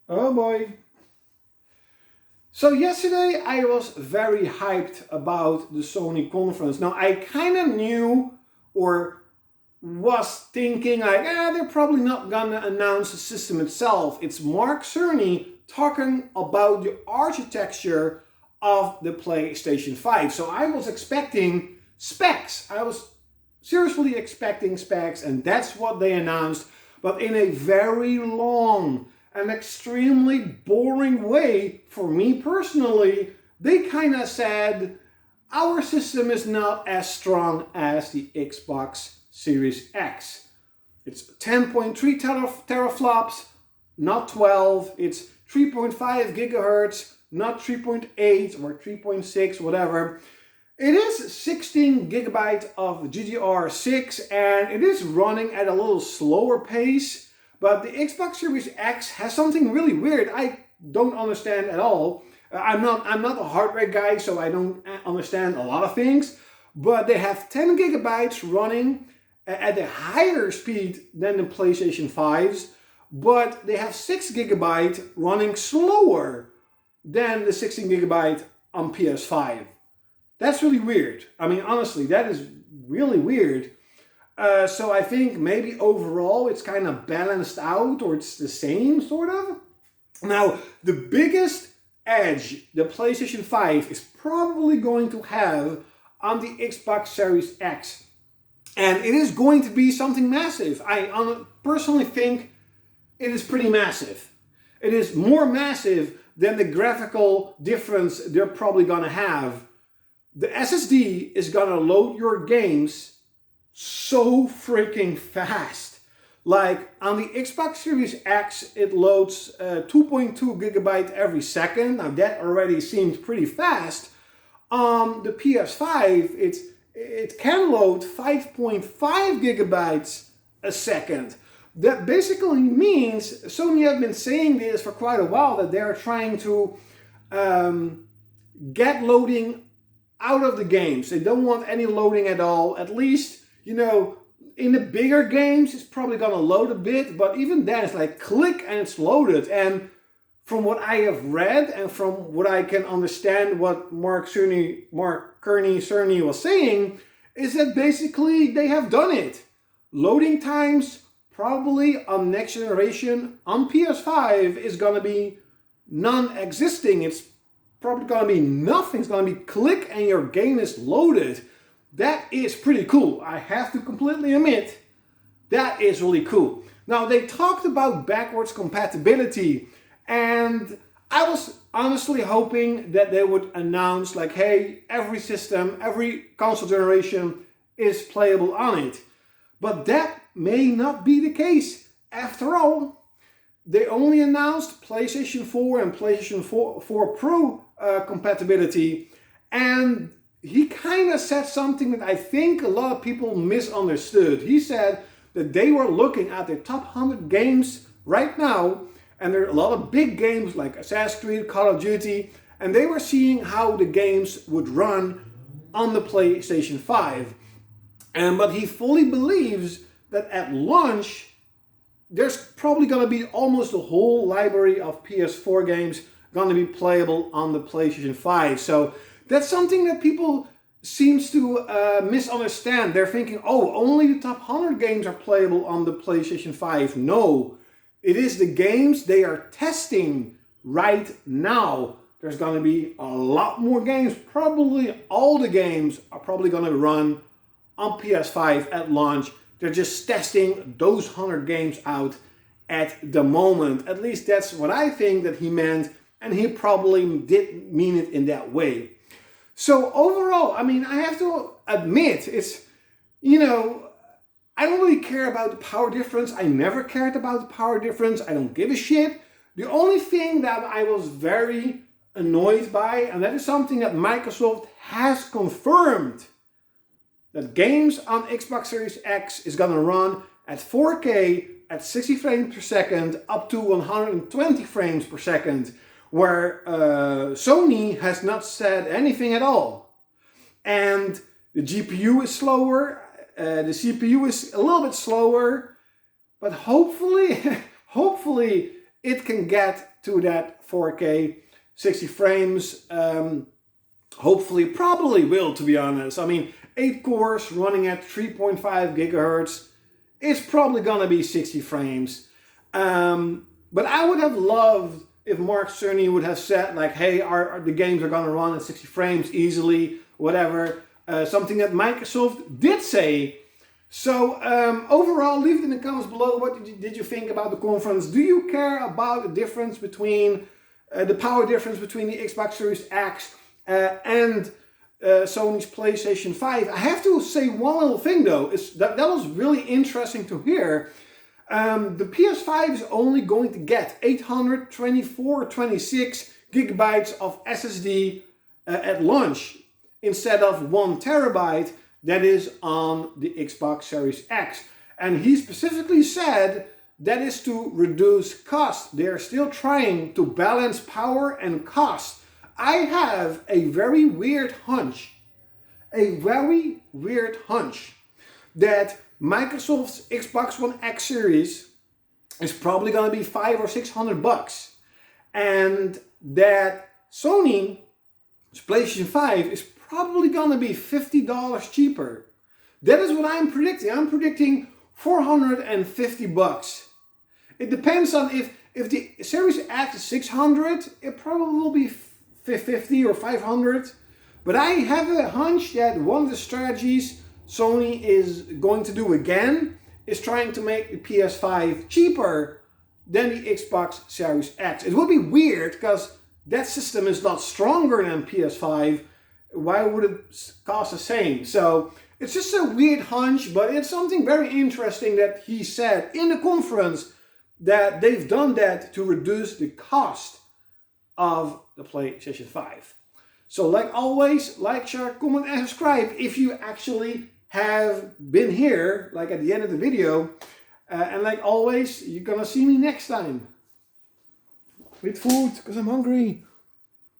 Oh boy. So yesterday I was very hyped about the Sony conference. Now I kind of knew or was thinking like, they're probably not gonna announce the system itself. It's Mark Cerny talking about the architecture of the PlayStation 5. So I was expecting specs. I was seriously expecting specs, and that's what they announced, but in a very long and extremely boring way for me personally. They kind of said our system is not as strong as the Xbox Series X. It's 10.3 teraflops, not 12. It's 3.5 gigahertz, not 3.8 or 3.6, whatever. It is 16 gigabyte of GDR6 and it is running at a little slower pace, but the Xbox Series X has something really weird I don't understand at all. I'm not a hardware guy, so I don't understand a lot of things, but they have 10 gigabytes running at a higher speed than the PlayStation 5s, but they have 6 gigabyte running slower than the 16 gigabyte on PS5. That's really weird. I mean, honestly, that is really weird. So I think maybe overall it's kind of balanced out, or it's the same, sort of. Now, the biggest edge the PlayStation 5 is probably going to have on the Xbox Series X. And it is going to be something massive. I personally think it is pretty massive. It is more massive than the graphical difference they're probably going to have. The SSD is going to load your games so freaking fast. Like on the Xbox Series X, it loads 2.2 gigabyte every second. Now that already seems pretty fast. The PS5, it can load 5.5 gigabytes a second. That basically means, Sony have been saying this for quite a while, that they're trying to get loading out of the games. They don't want any loading at all. At least, in the bigger games, it's probably gonna load a bit, but even then, it's like click and it's loaded. And from what I have read and from what I can understand, what Mark Cerny was saying, is that basically they have done it. Loading times probably on next generation on PS5 is gonna be non-existing. It's probably gonna be nothing. It's gonna be click and your game is loaded. That is pretty cool. I have to completely admit, that is really cool. Now, they talked about backwards compatibility, and I was honestly hoping that they would announce like, hey, every system, every console generation is playable on it. But that may not be the case. After all, they only announced PlayStation 4 and PlayStation 4 Pro compatibility, and he kind of said something that I think a lot of people misunderstood. He said that they were looking at the top 100 games right now, and there are a lot of big games like Assassin's Creed, Call of Duty, and they were seeing how the games would run on the PlayStation 5. But he fully believes that at launch, there's probably going to be almost a whole library of PS4 games going to be playable on the PlayStation 5. So that's something that people seems to misunderstand. They're thinking, oh, only the top 100 games are playable on the PlayStation 5. No, it is the games they are testing right now. There's going to be a lot more games. Probably all the games are probably going to run on PS5 at launch. They're just testing those 100 games out at the moment. At least that's what I think that he meant, and he probably did mean it in that way. So overall, I mean, I have to admit, it's, I don't really care about the power difference. I never cared about the power difference. I don't give a shit. The only thing that I was very annoyed by, and that is something that Microsoft has confirmed, that games on Xbox Series X is gonna run at 4K at 60 frames per second up to 120 frames per second, where Sony has not said anything at all. And the GPU is slower, the CPU is a little bit slower, but hopefully it can get to that 4K 60 frames. Hopefully, probably will, to be honest. I mean, 8 cores running at 3.5 gigahertz. It's probably gonna be 60 frames. But I would have loved if Mark Cerny would have said like, hey, the games are gonna run at 60 frames easily, whatever. Something that Microsoft did say. So overall, leave it in the comments below. What did you think about the conference? Do you care about the difference between, the power difference between the Xbox Series X and Sony's PlayStation 5? I have to say one little thing though, that was really interesting to hear. The PS5 is only going to get 824, 26 gigabytes of SSD at launch instead of 1 terabyte that is on the Xbox Series X. And he specifically said that is to reduce cost. They are still trying to balance power and cost. I have a very weird hunch that Microsoft's Xbox One X series is probably going to be $500 or $600, and that Sony's PlayStation 5 is probably going to be $50 cheaper. That is what I'm predicting. I'm predicting $450. It depends on if the Series X is 600, it probably will be 50 or 500. But I have a hunch that one of the strategies Sony is going to do again is trying to make the PS5 cheaper than the Xbox Series X. It will be weird because that system is not stronger than PS5. Why would it cost the same? So it's just a weird hunch, but it's something very interesting that he said in the conference, that they've done that to reduce the cost of the PlayStation 5. So like always, like, share, comment and subscribe if you actually have been here, like at the end of the video. And like always, you're gonna see me next time with food because I'm hungry.